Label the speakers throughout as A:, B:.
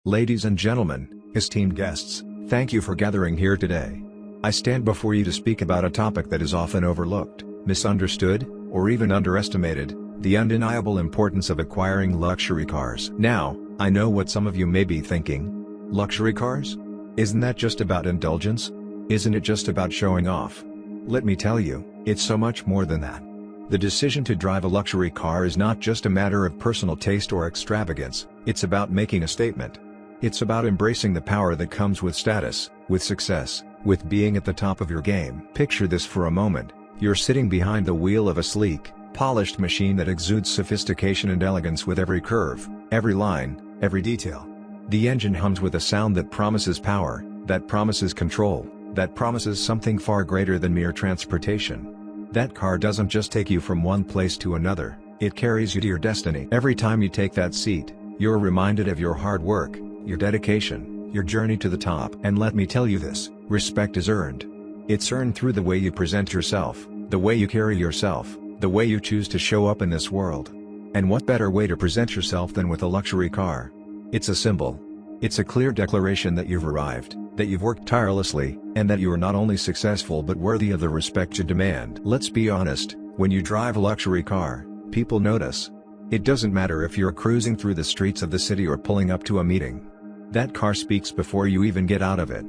A: Ladies and gentlemen, esteemed guests, thank you for gathering here today. I stand before you to speak about a topic that is often overlooked, misunderstood, or even underestimated: the undeniable importance of acquiring luxury cars. Now, I know what some of you may be thinking. Luxury cars? Isn't that just about indulgence? Isn't it just about showing off? Let me tell you, it's so much more than that. The decision to drive a luxury car is not just a matter of personal taste or extravagance, it's about making a statement. It's about embracing the power that comes with status, with success, with being at the top of your game. Picture this for a moment: you're sitting behind the wheel of a sleek, polished machine that exudes sophistication and elegance with every curve, every line, every detail. The engine hums with a sound that promises power, that promises control, that promises something far greater than mere transportation. That car doesn't just take you from one place to another, it carries you to your destiny. Every time you take that seat, you're reminded of your hard work, your dedication, your journey to the top. And let me tell you this: respect is earned. It's earned through the way you present yourself, the way you carry yourself, the way you choose to show up in this world. And what better way to present yourself than with a luxury car? It's a symbol. It's a clear declaration that you've arrived, that you've worked tirelessly, and that you are not only successful but worthy of the respect you demand. Let's be honest, when you drive a luxury car, people notice. It doesn't matter if you're cruising through the streets of the city or pulling up to a meeting. That car speaks before you even get out of it.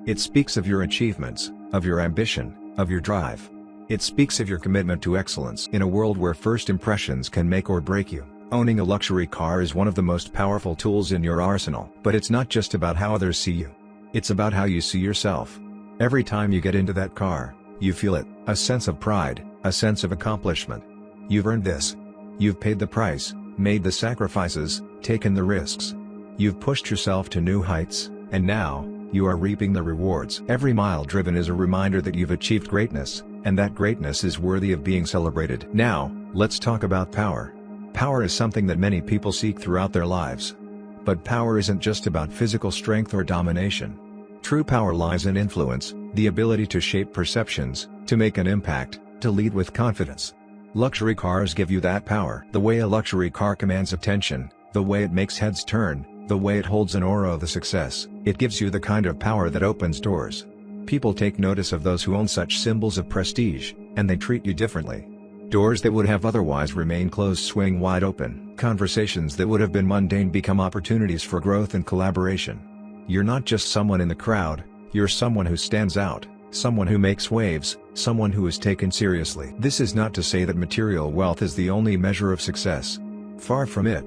A: It speaks of your achievements, of your ambition, of your drive. It speaks of your commitment to excellence. In a world where first impressions can make or break you, owning a luxury car is one of the most powerful tools in your arsenal. But it's not just about how others see you. It's about how you see yourself. Every time you get into that car, you feel it: a sense of pride, a sense of accomplishment. You've earned this. You've paid the price, made the sacrifices, taken the risks. You've pushed yourself to new heights, and now, you are reaping the rewards. Every mile driven is a reminder that you've achieved greatness, and that greatness is worthy of being celebrated. Now, let's talk about power. Power is something that many people seek throughout their lives. But power isn't just about physical strength or domination. True power lies in influence, the ability to shape perceptions, to make an impact, to lead with confidence. Luxury cars give you that power. The way a luxury car commands attention, the way it makes heads turn, the way it holds an aura of success, it gives you the kind of power that opens doors. People take notice of those who own such symbols of prestige, and they treat you differently. Doors that would have otherwise remained closed swing wide open. Conversations that would have been mundane become opportunities for growth and collaboration. You're not just someone in the crowd, you're someone who stands out, someone who makes waves, someone who is taken seriously. This is not to say that material wealth is the only measure of success. Far from it.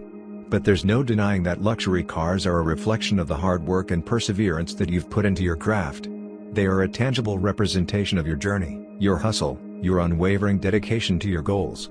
A: But there's no denying that luxury cars are a reflection of the hard work and perseverance that you've put into your craft. They are a tangible representation of your journey, your hustle, your unwavering dedication to your goals.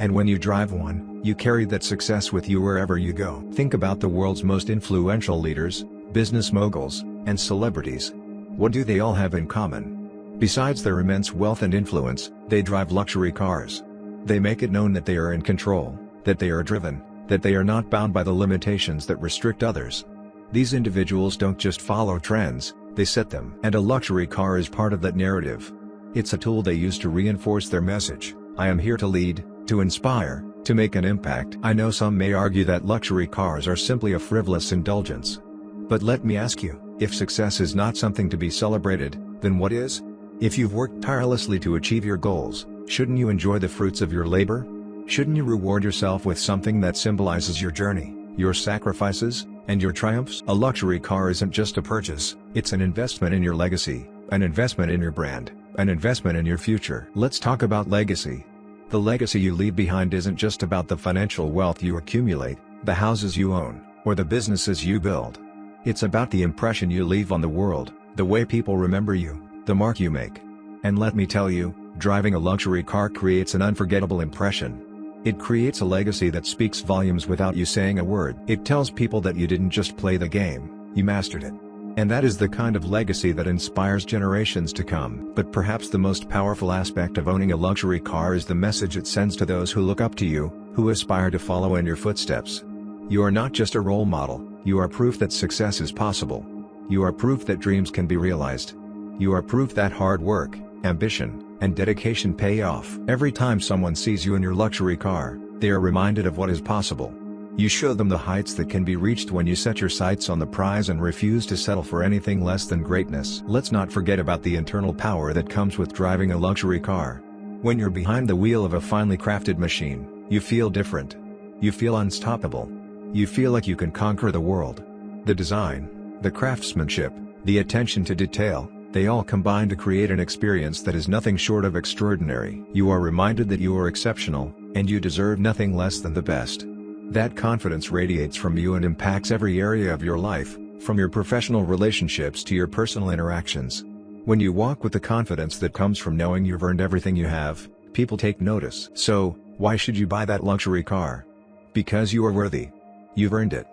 A: And when you drive one, you carry that success with you wherever you go. Think about the world's most influential leaders, business moguls, and celebrities. What do they all have in common? Besides their immense wealth and influence, they drive luxury cars. They make it known that they are in control, that they are driven, that they are not bound by the limitations that restrict others. These individuals don't just follow trends, they set them. And a luxury car is part of that narrative. It's a tool they use to reinforce their message: I am here to lead, to inspire, to make an impact. I know some may argue that luxury cars are simply a frivolous indulgence. But let me ask you, if success is not something to be celebrated, then what is? If you've worked tirelessly to achieve your goals, shouldn't you enjoy the fruits of your labor? Shouldn't you reward yourself with something that symbolizes your journey, your sacrifices, and your triumphs? A luxury car isn't just a purchase, it's an investment in your legacy, an investment in your brand, an investment in your future. Let's talk about legacy. The legacy you leave behind isn't just about the financial wealth you accumulate, the houses you own, or the businesses you build. It's about the impression you leave on the world, the way people remember you, the mark you make. And let me tell you, driving a luxury car creates an unforgettable impression. It creates a legacy that speaks volumes without you saying a word. It tells people that you didn't just play the game, you mastered it. And that is the kind of legacy that inspires generations to come. But perhaps the most powerful aspect of owning a luxury car is the message it sends to those who look up to you, who aspire to follow in your footsteps. You are not just a role model, you are proof that success is possible. You are proof that dreams can be realized. You are proof that hard work, ambition, and dedication pay off. Every time someone sees you in your luxury car, they are reminded of what is possible. You show them the heights that can be reached when you set your sights on the prize and refuse to settle for anything less than greatness. Let's not forget about the internal power that comes with driving a luxury car. When you're behind the wheel of a finely crafted machine, you feel different. You feel unstoppable. You feel like you can conquer the world. The design, the craftsmanship, the attention to detail, they all combine to create an experience that is nothing short of extraordinary. You are reminded that you are exceptional, and you deserve nothing less than the best. That confidence radiates from you and impacts every area of your life, from your professional relationships to your personal interactions. When you walk with the confidence that comes from knowing you've earned everything you have, people take notice. So, why should you buy that luxury car? Because you are worthy. You've earned it.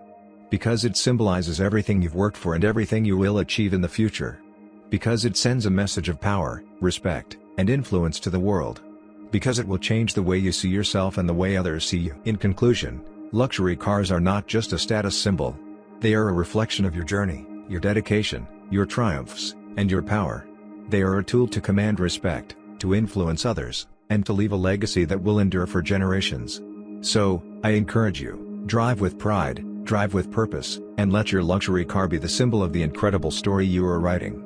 A: Because it symbolizes everything you've worked for and everything you will achieve in the future. Because it sends a message of power, respect, and influence to the world. Because it will change the way you see yourself and the way others see you. In conclusion, luxury cars are not just a status symbol. They are a reflection of your journey, your dedication, your triumphs, and your power. They are a tool to command respect, to influence others, and to leave a legacy that will endure for generations. So, I encourage you, drive with pride, drive with purpose, and let your luxury car be the symbol of the incredible story you are writing.